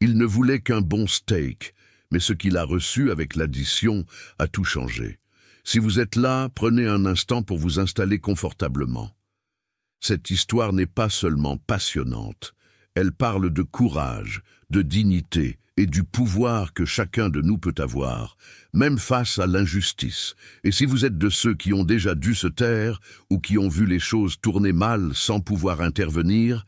Il ne voulait qu'un bon steak, mais ce qu'il a reçu avec l'addition a tout changé. Si vous êtes là, prenez un instant pour vous installer confortablement. Cette histoire n'est pas seulement passionnante, elle parle de courage, de dignité et du pouvoir que chacun de nous peut avoir, même face à l'injustice. Et si vous êtes de ceux qui ont déjà dû se taire ou qui ont vu les choses tourner mal sans pouvoir intervenir,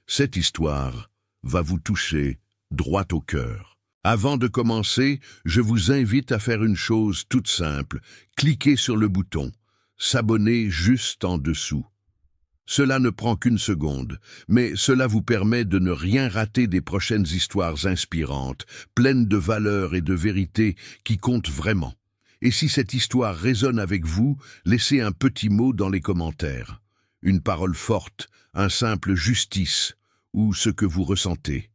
cette histoire va vous toucher droit au cœur. Avant de commencer, je vous invite à faire une chose toute simple. Cliquez sur le bouton « S'abonner » juste en dessous. Cela ne prend qu'une seconde, mais cela vous permet de ne rien rater des prochaines histoires inspirantes, pleines de valeurs et de vérités qui comptent vraiment. Et si cette histoire résonne avec vous, laissez un petit mot dans les commentaires. Une parole forte, un simple « justice » ou ce que vous ressentez.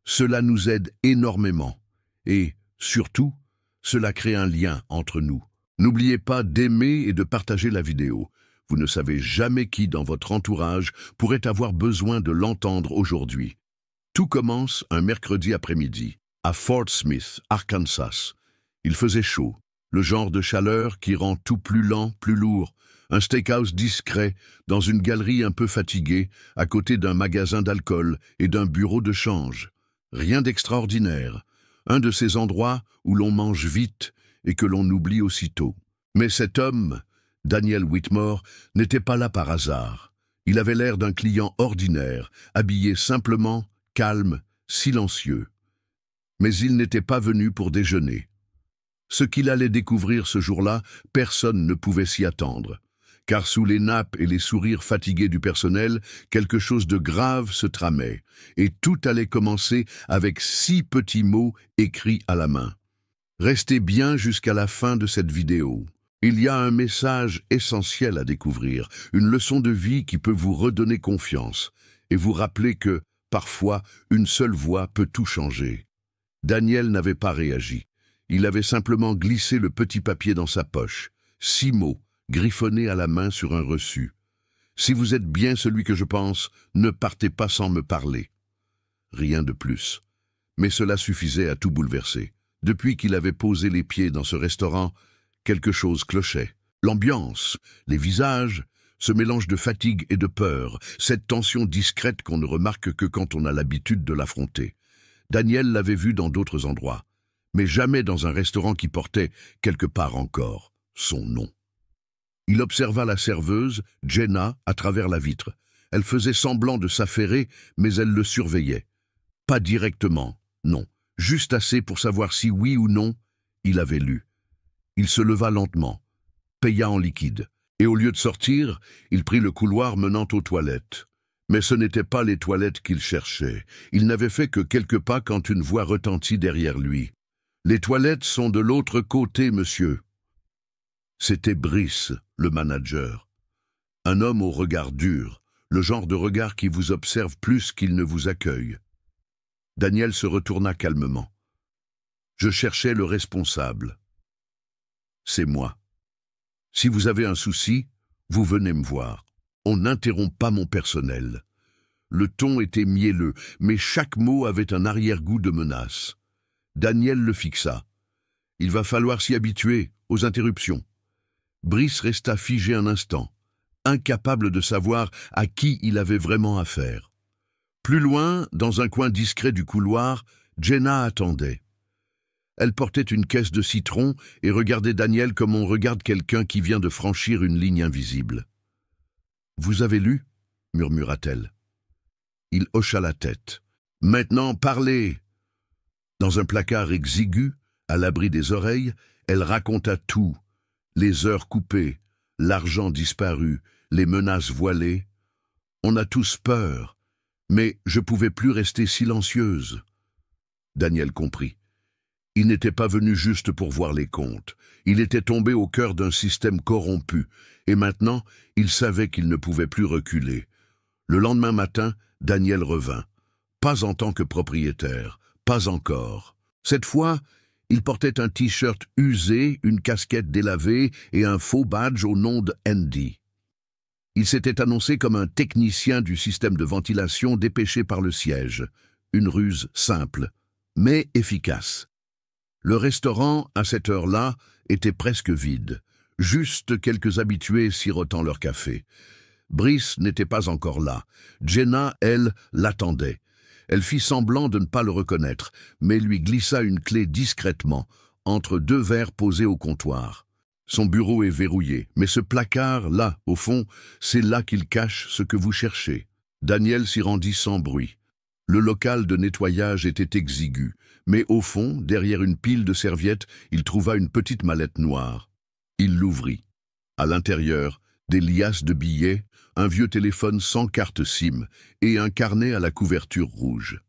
Cela nous aide énormément. Et, surtout, cela crée un lien entre nous. N'oubliez pas d'aimer et de partager la vidéo. Vous ne savez jamais qui dans votre entourage pourrait avoir besoin de l'entendre aujourd'hui. Tout commence un mercredi après-midi, à Fort Smith, Arkansas. Il faisait chaud, le genre de chaleur qui rend tout plus lent, plus lourd. Un steakhouse discret, dans une galerie un peu fatiguée, à côté d'un magasin d'alcool et d'un bureau de change. Rien d'extraordinaire. Un de ces endroits où l'on mange vite et que l'on oublie aussitôt. Mais cet homme, Daniel Whitmore, n'était pas là par hasard. Il avait l'air d'un client ordinaire, habillé simplement, calme, silencieux. Mais il n'était pas venu pour déjeuner. Ce qu'il allait découvrir ce jour-là, personne ne pouvait s'y attendre. Car sous les nappes et les sourires fatigués du personnel, quelque chose de grave se tramait, et tout allait commencer avec 6 petits mots écrits à la main. Restez bien jusqu'à la fin de cette vidéo. Il y a un message essentiel à découvrir, une leçon de vie qui peut vous redonner confiance, et vous rappeler que, parfois, une seule voix peut tout changer. Daniel n'avait pas réagi. Il avait simplement glissé le petit papier dans sa poche. 6 mots, griffonnés à la main sur un reçu. Si vous êtes bien celui que je pense, ne partez pas sans me parler. Rien de plus. Mais cela suffisait à tout bouleverser. Depuis qu'il avait posé les pieds dans ce restaurant, quelque chose clochait. L'ambiance, les visages, ce mélange de fatigue et de peur, cette tension discrète qu'on ne remarque que quand on a l'habitude de l'affronter. Daniel l'avait vu dans d'autres endroits, mais jamais dans un restaurant qui portait, quelque part encore, son nom. Il observa la serveuse, Jenna, à travers la vitre. Elle faisait semblant de s'affairer, mais elle le surveillait. Pas directement, non, juste assez pour savoir si oui ou non, il avait lu. Il se leva lentement, paya en liquide, et au lieu de sortir, il prit le couloir menant aux toilettes. Mais ce n'étaient pas les toilettes qu'il cherchait. Il n'avait fait que quelques pas quand une voix retentit derrière lui. « Les toilettes sont de l'autre côté, monsieur. » C'était Brice, le manager. Un homme au regard dur, le genre de regard qui vous observe plus qu'il ne vous accueille. Daniel se retourna calmement. « Je cherchais le responsable. » « C'est moi. Si vous avez un souci, vous venez me voir. On n'interrompt pas mon personnel. » Le ton était mielleux, mais chaque mot avait un arrière-goût de menace. Daniel le fixa. Il va falloir s'y habituer, aux interruptions. Brice resta figé un instant, incapable de savoir à qui il avait vraiment affaire. Plus loin, dans un coin discret du couloir, Jenna attendait. Elle portait une caisse de citron et regardait Daniel comme on regarde quelqu'un qui vient de franchir une ligne invisible. « Vous avez lu » murmura-t-elle. Il hocha la tête. « Maintenant, parlez !» Dans un placard exigu, à l'abri des oreilles, elle raconta tout. Les heures coupées, l'argent disparu, les menaces voilées. On a tous peur, mais je pouvais plus rester silencieuse. Daniel comprit. Il n'était pas venu juste pour voir les comptes. Il était tombé au cœur d'un système corrompu, et maintenant, il savait qu'il ne pouvait plus reculer. Le lendemain matin, Daniel revint. Pas en tant que propriétaire, pas encore. Cette fois, il portait un t-shirt usé, une casquette délavée et un faux badge au nom de Andy. Il s'était annoncé comme un technicien du système de ventilation dépêché par le siège. Une ruse simple, mais efficace. Le restaurant, à cette heure-là, était presque vide. Juste quelques habitués sirotant leur café. Brice n'était pas encore là. Jenna, elle, l'attendait. Elle fit semblant de ne pas le reconnaître, mais lui glissa une clé discrètement, entre deux verres posés au comptoir. Son bureau est verrouillé, mais ce placard, là, au fond, c'est là qu'il cache ce que vous cherchez. Daniel s'y rendit sans bruit. Le local de nettoyage était exigu, mais au fond, derrière une pile de serviettes, il trouva une petite mallette noire. Il l'ouvrit. À l'intérieur, des liasses de billets, un vieux téléphone sans carte SIM et un carnet à la couverture rouge.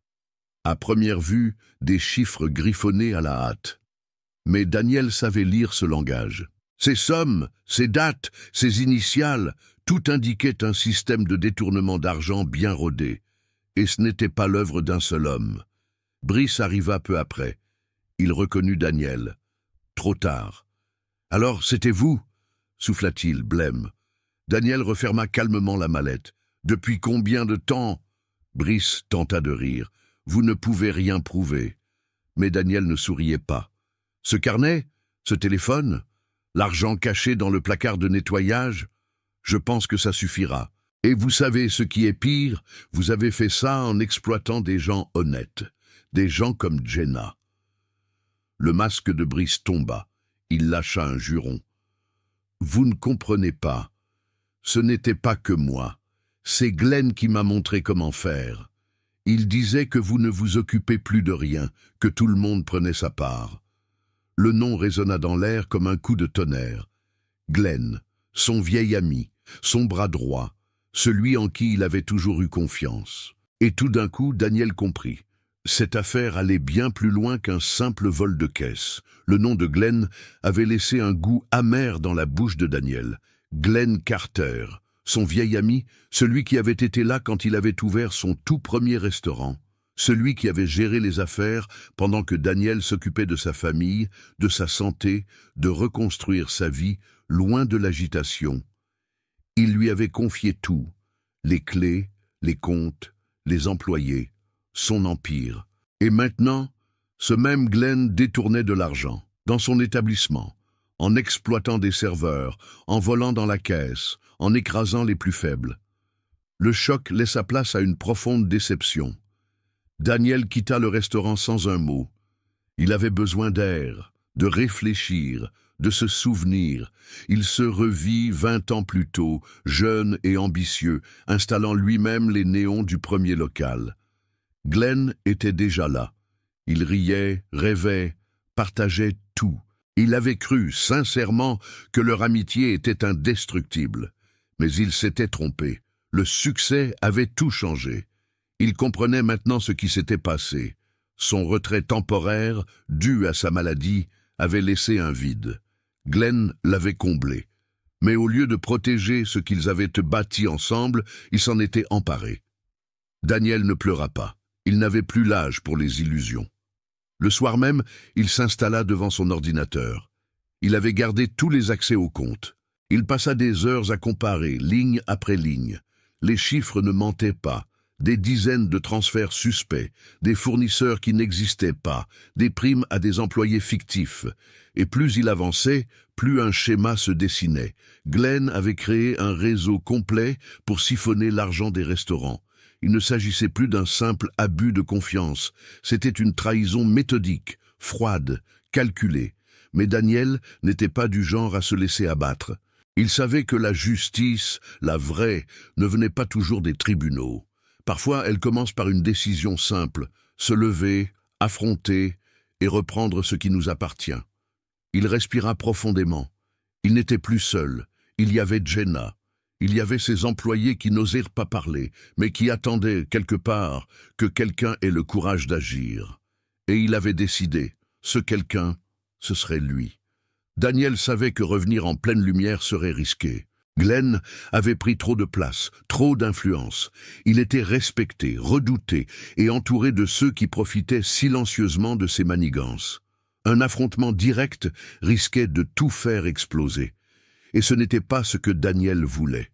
À première vue, des chiffres griffonnés à la hâte. Mais Daniel savait lire ce langage. Ces sommes, ces dates, ces initiales, tout indiquait un système de détournement d'argent bien rodé. Et ce n'était pas l'œuvre d'un seul homme. Brice arriva peu après. Il reconnut Daniel. Trop tard. « Alors, c'était vous » souffla-t-il, blême. Daniel referma calmement la mallette. « Depuis combien de temps ?» Brice tenta de rire. « Vous ne pouvez rien prouver. » Mais Daniel ne souriait pas. « Ce carnet? Ce téléphone? L'argent caché dans le placard de nettoyage? Je pense que ça suffira. Et vous savez ce qui est pire? Vous avez fait ça en exploitant des gens honnêtes. Des gens comme Jenna. » Le masque de Brice tomba. Il lâcha un juron. « Vous ne comprenez pas. Ce n'était pas que moi. C'est Glenn qui m'a montré comment faire. Il disait que vous ne vous occupez plus de rien, que tout le monde prenait sa part. » Le nom résonna dans l'air comme un coup de tonnerre. Glenn, son vieil ami, son bras droit, celui en qui il avait toujours eu confiance. Et tout d'un coup, Daniel comprit. Cette affaire allait bien plus loin qu'un simple vol de caisse. Le nom de Glenn avait laissé un goût amer dans la bouche de Daniel. Glenn Carter, son vieil ami, celui qui avait été là quand il avait ouvert son tout premier restaurant. Celui qui avait géré les affaires pendant que Daniel s'occupait de sa famille, de sa santé, de reconstruire sa vie, loin de l'agitation. Il lui avait confié tout, les clés, les comptes, les employés, son empire. Et maintenant, ce même Glenn détournait de l'argent, dans son établissement, en exploitant des serveurs, en volant dans la caisse, en écrasant les plus faibles. Le choc laissa place à une profonde déception. Daniel quitta le restaurant sans un mot. Il avait besoin d'air, de réfléchir, de se souvenir. Il se revit 20 ans plus tôt, jeune et ambitieux, installant lui-même les néons du premier local. Glenn était déjà là. Il riait, rêvait, partageait tout. Il avait cru, sincèrement, que leur amitié était indestructible. Mais il s'était trompé. Le succès avait tout changé. Il comprenait maintenant ce qui s'était passé. Son retrait temporaire, dû à sa maladie, avait laissé un vide. Glenn l'avait comblé. Mais au lieu de protéger ce qu'ils avaient bâti ensemble, il s'en était emparé. Daniel ne pleura pas. Il n'avait plus l'âge pour les illusions. Le soir même, il s'installa devant son ordinateur. Il avait gardé tous les accès au compte. Il passa des heures à comparer, ligne après ligne. Les chiffres ne mentaient pas. Des dizaines de transferts suspects, des fournisseurs qui n'existaient pas, des primes à des employés fictifs. Et plus il avançait, plus un schéma se dessinait. Glenn avait créé un réseau complet pour siphonner l'argent des restaurants. Il ne s'agissait plus d'un simple abus de confiance. C'était une trahison méthodique, froide, calculée. Mais Daniel n'était pas du genre à se laisser abattre. Il savait que la justice, la vraie, ne venait pas toujours des tribunaux. Parfois, elle commence par une décision simple, se lever, affronter et reprendre ce qui nous appartient. Il respira profondément. Il n'était plus seul. Il y avait Jenna. Il y avait ses employés qui n'osèrent pas parler, mais qui attendaient, quelque part, que quelqu'un ait le courage d'agir. Et il avait décidé, ce quelqu'un, ce serait lui. Daniel savait que revenir en pleine lumière serait risqué. Glenn avait pris trop de place, trop d'influence. Il était respecté, redouté et entouré de ceux qui profitaient silencieusement de ses manigances. Un affrontement direct risquait de tout faire exploser. Et ce n'était pas ce que Daniel voulait.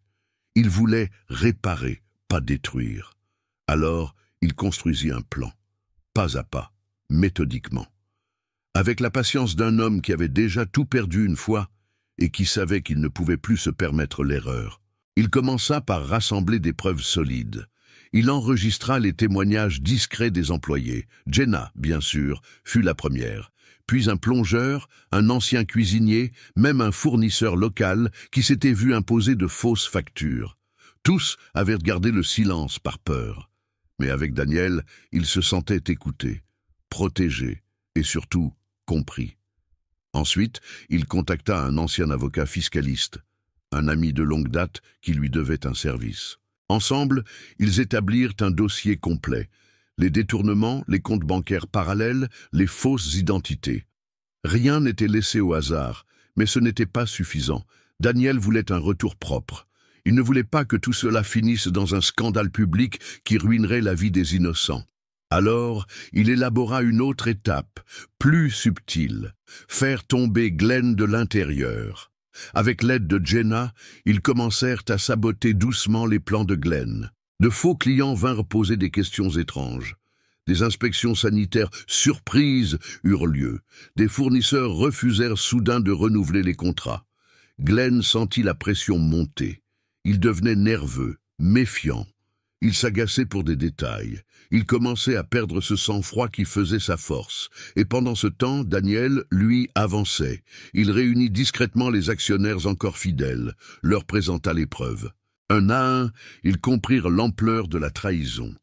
Il voulait réparer, pas détruire. Alors, il construisit un plan, pas à pas, méthodiquement. Avec la patience d'un homme qui avait déjà tout perdu une fois et qui savait qu'il ne pouvait plus se permettre l'erreur. Il commença par rassembler des preuves solides. Il enregistra les témoignages discrets des employés. Jenna, bien sûr, fut la première. Puis un plongeur, un ancien cuisinier, même un fournisseur local qui s'était vu imposer de fausses factures. Tous avaient gardé le silence par peur. Mais avec Daniel, il se sentait écouté, protégé et surtout compris. Ensuite, il contacta un ancien avocat fiscaliste, un ami de longue date qui lui devait un service. Ensemble, ils établirent un dossier complet. Les détournements, les comptes bancaires parallèles, les fausses identités. Rien n'était laissé au hasard, mais ce n'était pas suffisant. Daniel voulait un retour propre. Il ne voulait pas que tout cela finisse dans un scandale public qui ruinerait la vie des innocents. Alors, il élabora une autre étape, plus subtile, faire tomber Glenn de l'intérieur. Avec l'aide de Jenna, ils commencèrent à saboter doucement les plans de Glenn. De faux clients vinrent poser des questions étranges. Des inspections sanitaires surprises eurent lieu. Des fournisseurs refusèrent soudain de renouveler les contrats. Glenn sentit la pression monter. Il devenait nerveux, méfiant. Il s'agaçait pour des détails. Il commençait à perdre ce sang-froid qui faisait sa force. Et pendant ce temps, Daniel, lui, avançait. Il réunit discrètement les actionnaires encore fidèles, leur présenta les preuves. Un à un, ils comprirent l'ampleur de la trahison.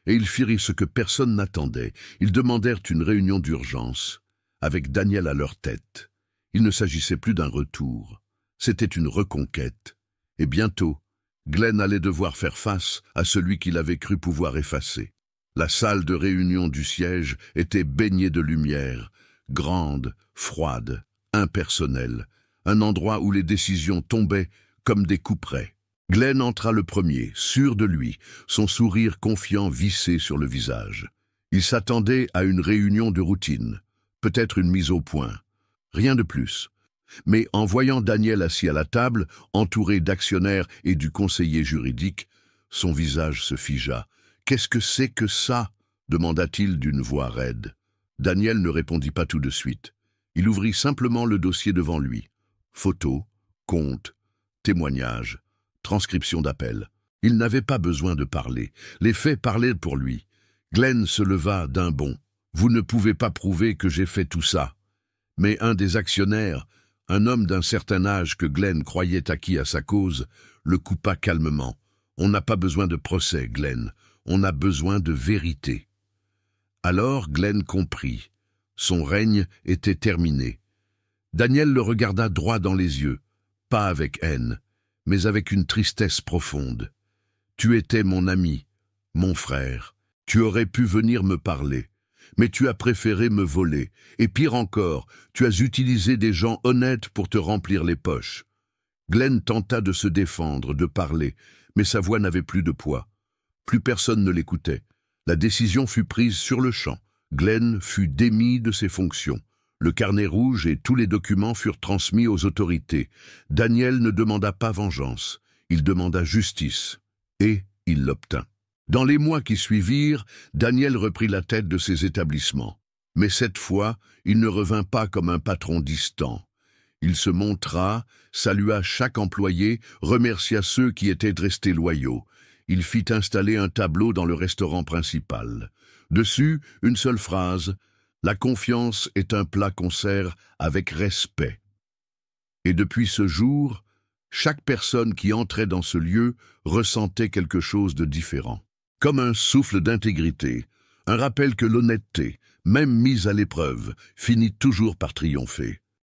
Et ils firent ce que personne n'attendait. Ils demandèrent une réunion d'urgence, avec Daniel à leur tête. Il ne s'agissait plus d'un retour. C'était une reconquête. Et bientôt, Glenn allait devoir faire face à celui qu'il avait cru pouvoir effacer. La salle de réunion du siège était baignée de lumière, grande, froide, impersonnelle, un endroit où les décisions tombaient comme des couperets. Glenn entra le premier, sûr de lui, son sourire confiant vissé sur le visage. Il s'attendait à une réunion de routine, peut-être une mise au point. Rien de plus. Mais en voyant Daniel assis à la table, entouré d'actionnaires et du conseiller juridique, son visage se figea. « Qu'est-ce que c'est que ça ?» demanda-t-il d'une voix raide. Daniel ne répondit pas tout de suite. Il ouvrit simplement le dossier devant lui. Photos, comptes, témoignages, transcription d'appel. Il n'avait pas besoin de parler. Les faits parlaient pour lui. Glenn se leva d'un bond. « Vous ne pouvez pas prouver que j'ai fait tout ça. » Mais un des actionnaires, un homme d'un certain âge que Glenn croyait acquis à sa cause, le coupa calmement. « On n'a pas besoin de procès, Glenn. On a besoin de vérité. » Alors Glenn comprit. Son règne était terminé. Daniel le regarda droit dans les yeux, pas avec haine, mais avec une tristesse profonde. « Tu étais mon ami, mon frère. Tu aurais pu venir me parler. Mais tu as préféré me voler. Et pire encore, tu as utilisé des gens honnêtes pour te remplir les poches. » Glenn tenta de se défendre, de parler, mais sa voix n'avait plus de poids. Plus personne ne l'écoutait. La décision fut prise sur le champ. Glenn fut démis de ses fonctions. Le carnet rouge et tous les documents furent transmis aux autorités. Daniel ne demanda pas vengeance. Il demanda justice. Et il l'obtint. Dans les mois qui suivirent, Daniel reprit la tête de ses établissements. Mais cette fois, il ne revint pas comme un patron distant. Il se montra, salua chaque employé, remercia ceux qui étaient restés loyaux. Il fit installer un tableau dans le restaurant principal. Dessus, une seule phrase, « La confiance est un plat qu'on sert avec respect. » Et depuis ce jour, chaque personne qui entrait dans ce lieu ressentait quelque chose de différent. Comme un souffle d'intégrité, un rappel que l'honnêteté, même mise à l'épreuve, finit toujours par triompher.